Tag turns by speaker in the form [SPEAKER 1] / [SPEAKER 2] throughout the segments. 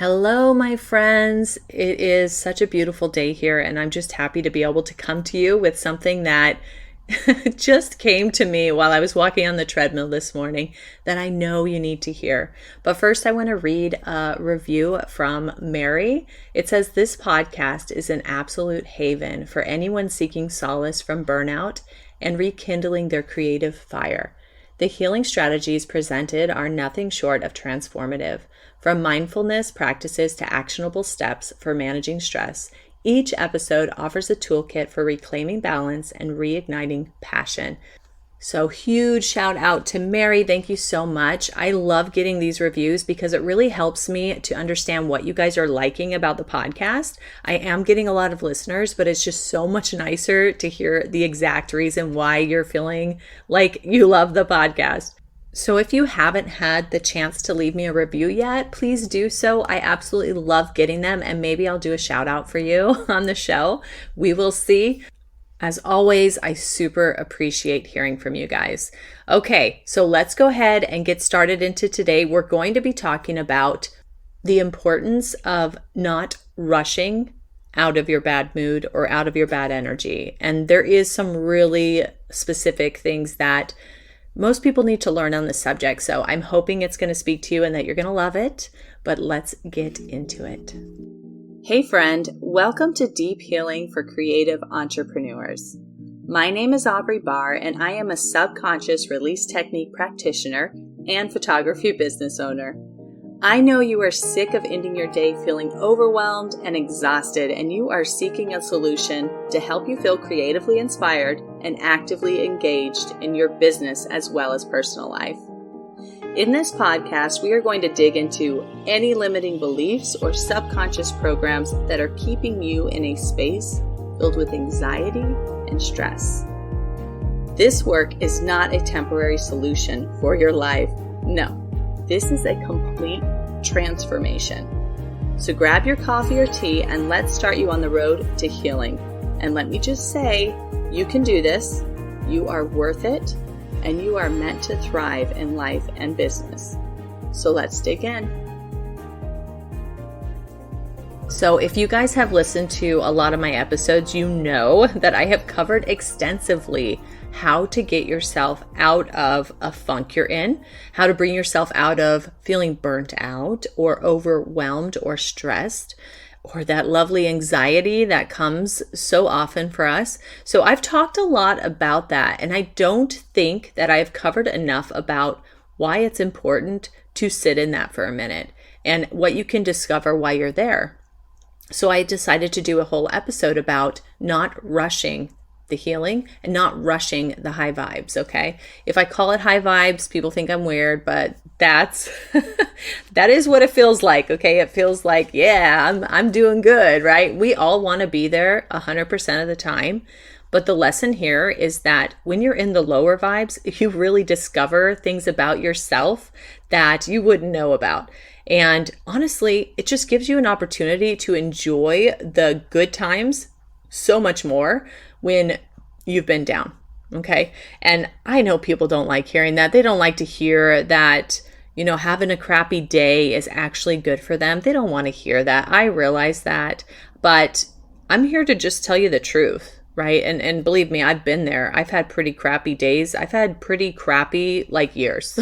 [SPEAKER 1] Hello, my friends. It is such a beautiful day here, and I'm just happy to be able to come to you with something that just came to me while I was walking on the treadmill this morning that I know you need to hear. But first, I want to read a review from Mary. It says, "This podcast is an absolute haven for anyone seeking solace from burnout and rekindling their creative fire. The healing strategies presented are nothing short of transformative. From mindfulness practices to actionable steps for managing stress, each episode offers a toolkit for reclaiming balance and reigniting passion." So huge shout out to Mary. Thank you so much. I love getting these reviews because it really helps me to understand what you guys are liking about the podcast. I am getting a lot of listeners, but it's just so much nicer to hear the exact reason why you're feeling like you love the podcast. So if you haven't had the chance to leave me a review yet, please do so. I absolutely love getting them, and maybe I'll do a shout out for you on the show. We will see. As always, I super appreciate hearing from you guys. Okay, so let's go ahead and get started into today. We're going to be talking about the importance of not rushing out of your bad mood or out of your bad energy. And there is some really specific things that most people need to learn on this subject. So I'm hoping it's going to speak to you and that you're going to love it. But let's get into it. Hey friend, welcome to Deep Healing for Creative Entrepreneurs. My name is Aubrey Barr, and I am a subconscious release technique practitioner and photography business owner. I know you are sick of ending your day feeling overwhelmed and exhausted, and you are seeking a solution to help you feel creatively inspired and actively engaged in your business as well as personal life. In this podcast, we are going to dig into any limiting beliefs or subconscious programs that are keeping you in a space filled with anxiety and stress. This work is not a temporary solution for your life. No, this is a complete transformation. So grab your coffee or tea and let's start you on the road to healing. And let me just say, you can do this. You are worth it. And you are meant to thrive in life and business. So let's dig in. So if you guys have listened to a lot of my episodes, you know that I have covered extensively how to get yourself out of a funk you're in, how to bring yourself out of feeling burnt out or overwhelmed or stressed, or that lovely anxiety that comes so often for us. So I've talked a lot about that, and I don't think that I've covered enough about why it's important to sit in that for a minute and what you can discover while you're there. So I decided to do a whole episode about not rushing the healing and not rushing the high vibes, okay? If I call it high vibes, people think I'm weird, but that is what it feels like, okay? It feels like, yeah, I'm doing good, right? We all want to be there 100% of the time, but the lesson here is that when you're in the lower vibes, you really discover things about yourself that you wouldn't know about. And honestly, it just gives you an opportunity to enjoy the good times so much more when you've been down, okay? And I know people don't like hearing that. They don't like to hear that, you know, having a crappy day is actually good for them. They don't want to hear that. I realize that, but I'm here to just tell you the truth, right? And believe me, I've been there. I've had pretty crappy days. I've had pretty crappy years.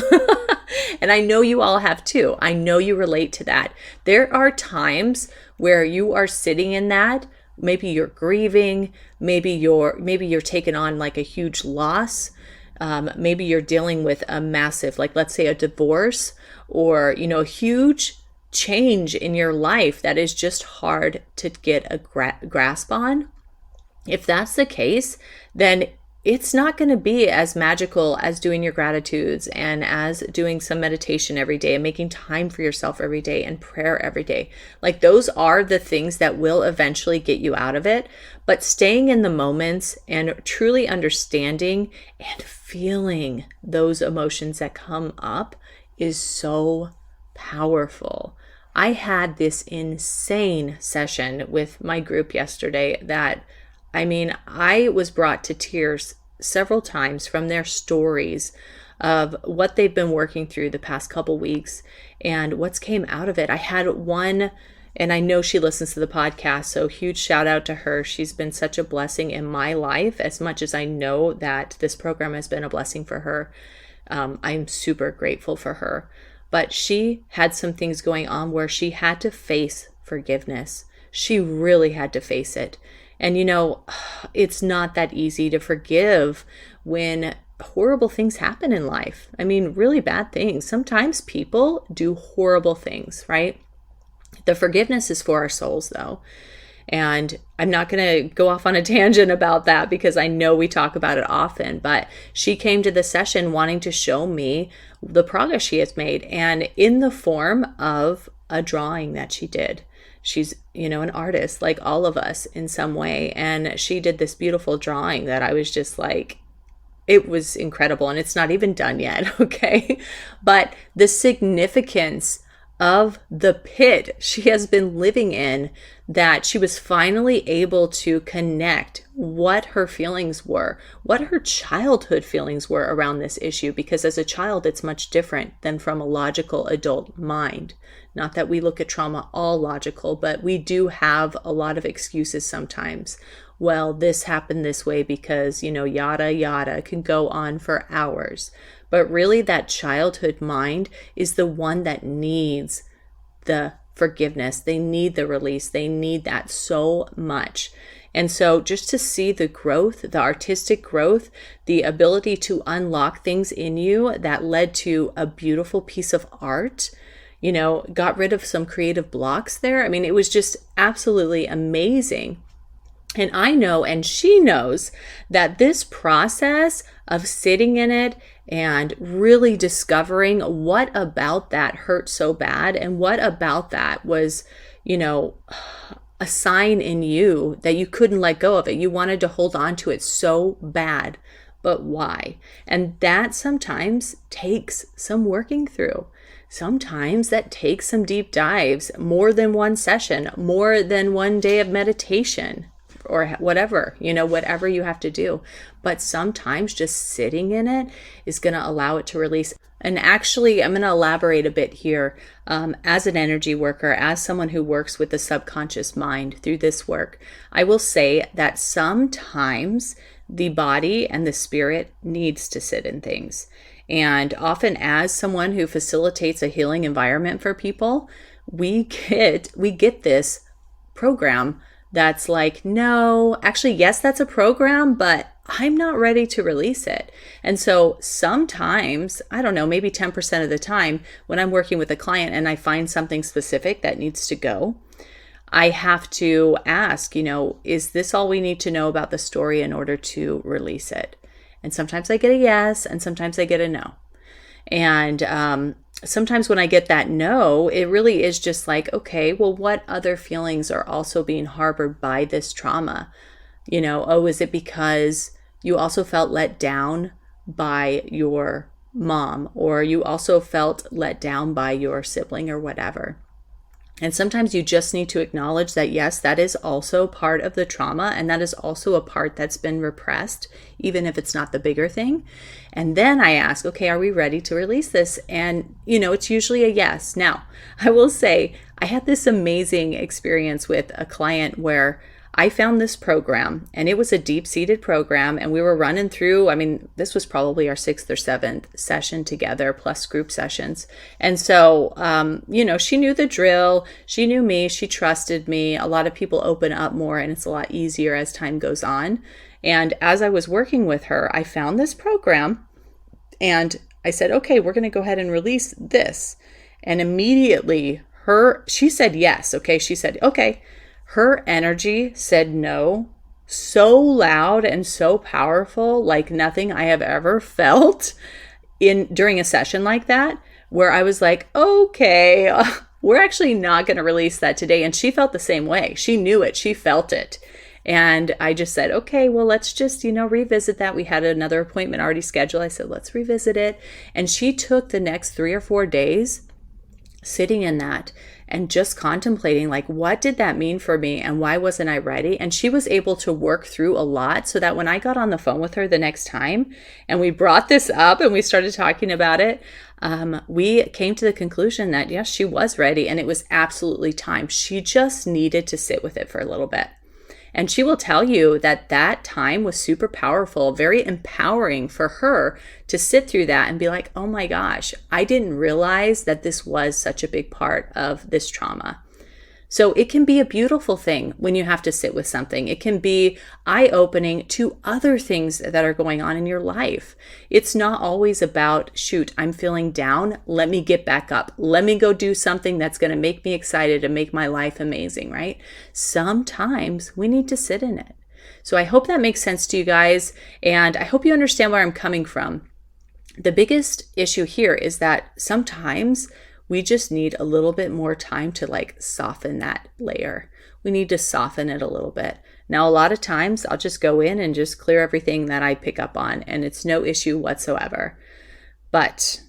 [SPEAKER 1] And I know you all have too. I know you relate to that. There are times where you are sitting in that. Maybe you're grieving, maybe you're taking on a huge loss. Maybe you're dealing with a massive, let's say a divorce or, a huge change in your life that is just hard to get a grasp on. If that's the case, then it's not going to be as magical as doing your gratitudes and as doing some meditation every day and making time for yourself every day and prayer every day. Those are the things that will eventually get you out of it. But staying in the moments and truly understanding and feeling those emotions that come up is so powerful. I had this insane session with my group yesterday that I was brought to tears several times from their stories of what they've been working through the past couple weeks and what's came out of it. I had one, and I know she listens to the podcast, so huge shout out to her. She's been such a blessing in my life, as much as I know that this program has been a blessing for her. I'm super grateful for her. But she had some things going on where she had to face forgiveness. She really had to face it. And it's not that easy to forgive when horrible things happen in life. I mean, really bad things. Sometimes people do horrible things, right? The forgiveness is for our souls, though. And I'm not going to go off on a tangent about that because I know we talk about it often, but she came to the session wanting to show me the progress she has made, and in the form of a drawing that she did. She's, an artist like all of us in some way. And she did this beautiful drawing that I was just like, it was incredible. And it's not even done yet. Okay. But the significance of the pit she has been living in, that she was finally able to connect what her feelings were, what her childhood feelings were around this issue, because as a child, it's much different than from a logical adult mind. Not that we look at trauma all logical, but we do have a lot of excuses sometimes. Well, this happened this way because, yada, yada, can go on for hours. But really, that childhood mind is the one that needs the forgiveness. They need the release. They need that so much. And so just to see the growth, the artistic growth, the ability to unlock things in you that led to a beautiful piece of art, got rid of some creative blocks there. I mean, it was just absolutely amazing. And I know, and she knows, that this process of sitting in it and really discovering what about that hurt so bad and what about that was, a sign in you that you couldn't let go of it. You wanted to hold on to it so bad, but why? And that sometimes takes some working through. Sometimes that takes some deep dives, more than one session, more than one day of meditation, or whatever, whatever you have to do. But sometimes just sitting in it is going to allow it to release. And actually, I'm going to elaborate a bit here. As an energy worker, as someone who works with the subconscious mind through this work, I will say that sometimes the body and the spirit needs to sit in things. And often, as someone who facilitates a healing environment for people, we get this program that's like, no, actually, yes, that's a program, but I'm not ready to release it. And so sometimes, I don't know, maybe 10% of the time when I'm working with a client and I find something specific that needs to go, I have to ask, is this all we need to know about the story in order to release it? And sometimes I get a yes, and sometimes I get a no. And sometimes when I get that no, it really is just like, okay, well, what other feelings are also being harbored by this trauma? Is it because you also felt let down by your mom, or you also felt let down by your sibling or whatever? And sometimes you just need to acknowledge that, yes, that is also part of the trauma, and that is also a part that's been repressed, even if it's not the bigger thing. And then I ask, okay, are we ready to release this? And, it's usually a yes. Now, I will say I had this amazing experience with a client where I found this program, and it was a deep-seated program, and we were running through, this was probably our 6th or 7th session together, plus group sessions. And so, she knew the drill, she knew me, she trusted me. A lot of people open up more, and it's a lot easier as time goes on. And as I was working with her, I found this program, and I said, okay, we're going to go ahead and release this. And immediately, she said yes, okay? She said, okay. Her energy said no so loud and so powerful, like nothing I have ever felt during a session like that, where I was like, okay, we're actually not going to release that today. And she felt the same way. She knew it. She felt it. And I just said, okay, well, let's just, revisit that. We had another appointment already scheduled. I said, let's revisit it. And she took the next 3 or 4 days sitting in that and just contemplating, like, what did that mean for me and why wasn't I ready? And she was able to work through a lot so that when I got on the phone with her the next time and we brought this up and we started talking about it, we came to the conclusion that yes, she was ready and it was absolutely time. She just needed to sit with it for a little bit. And she will tell you that that time was super powerful, very empowering for her to sit through that and be like, oh my gosh, I didn't realize that this was such a big part of this trauma. So it can be a beautiful thing when you have to sit with something. It can be eye-opening to other things that are going on in your life. It's not always about, shoot, I'm feeling down. Let me get back up. Let me go do something that's going to make me excited and make my life amazing, right? Sometimes we need to sit in it. So I hope that makes sense to you guys. And I hope you understand where I'm coming from. The biggest issue here is that sometimes we just need a little bit more time to like soften that layer. We need to soften it a little bit. Now, a lot of times I'll just go in and just clear everything that I pick up on, and it's no issue whatsoever. But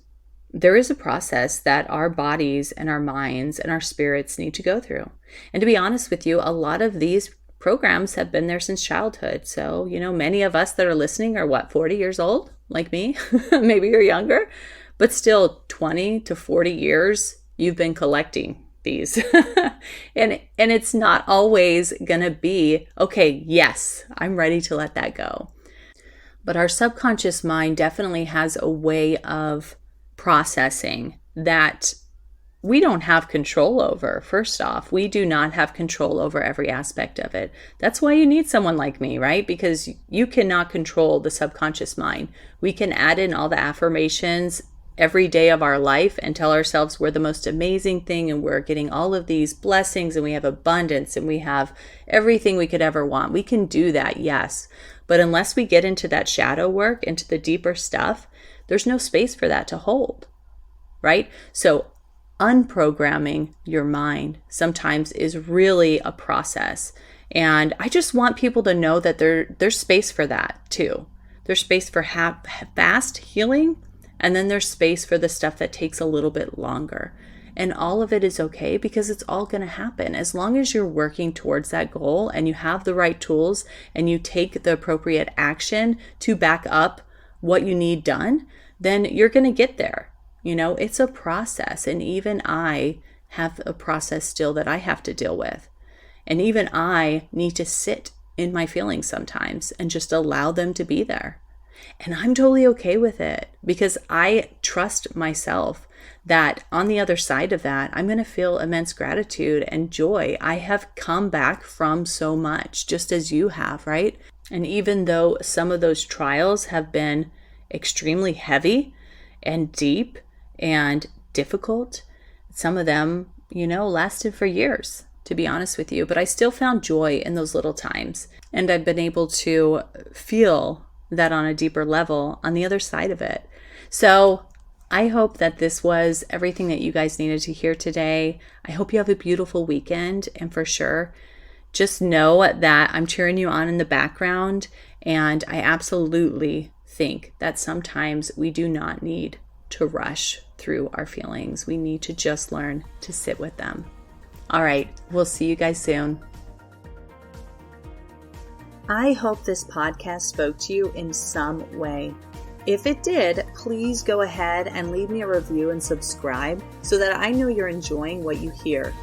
[SPEAKER 1] there is a process that our bodies and our minds and our spirits need to go through. And to be honest with you, a lot of these programs have been there since childhood. So, many of us that are listening are 40 years old, like me? Maybe you're younger. But still 20 to 40 years, you've been collecting these. and it's not always going to be, okay, yes, I'm ready to let that go. But our subconscious mind definitely has a way of processing that we don't have control over. First off, we do not have control over every aspect of it. That's why you need someone like me, right? Because you cannot control the subconscious mind. We can add in all the affirmations every day of our life and tell ourselves we're the most amazing thing and we're getting all of these blessings and we have abundance and we have everything we could ever want. We can do that, yes. But unless we get into that shadow work, into the deeper stuff, there's no space for that to hold, right? So unprogramming your mind sometimes is really a process. And I just want people to know that there's space for that too. There's space for fast healing. And then there's space for the stuff that takes a little bit longer. And all of it is okay because it's all going to happen. As long as you're working towards that goal and you have the right tools and you take the appropriate action to back up what you need done, then you're going to get there. It's a process. And even I have a process still that I have to deal with. And even I need to sit in my feelings sometimes and just allow them to be there. And I'm totally okay with it because I trust myself that on the other side of that, I'm going to feel immense gratitude and joy. I have come back from so much, just as you have, right? And even though some of those trials have been extremely heavy and deep and difficult, some of them, lasted for years, to be honest with you. But I still found joy in those little times. And I've been able to feel that on a deeper level on the other side of it. So I hope that this was everything that you guys needed to hear today. I hope you have a beautiful weekend. And for sure, just know that I'm cheering you on in the background. And I absolutely think that sometimes we do not need to rush through our feelings. We need to just learn to sit with them. All right, we'll see you guys soon. I hope this podcast spoke to you in some way. If it did, please go ahead and leave me a review and subscribe so that I know you're enjoying what you hear.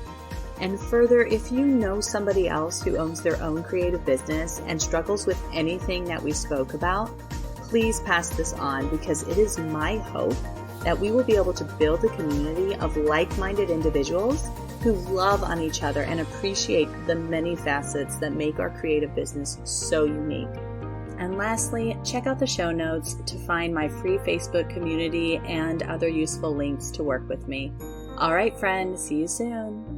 [SPEAKER 1] And further, if you know somebody else who owns their own creative business and struggles with anything that we spoke about, please pass this on because it is my hope that we will be able to build a community of like-minded individuals who love on each other and appreciate the many facets that make our creative business so unique. And lastly, check out the show notes to find my free Facebook community and other useful links to work with me. All right, friend, see you soon.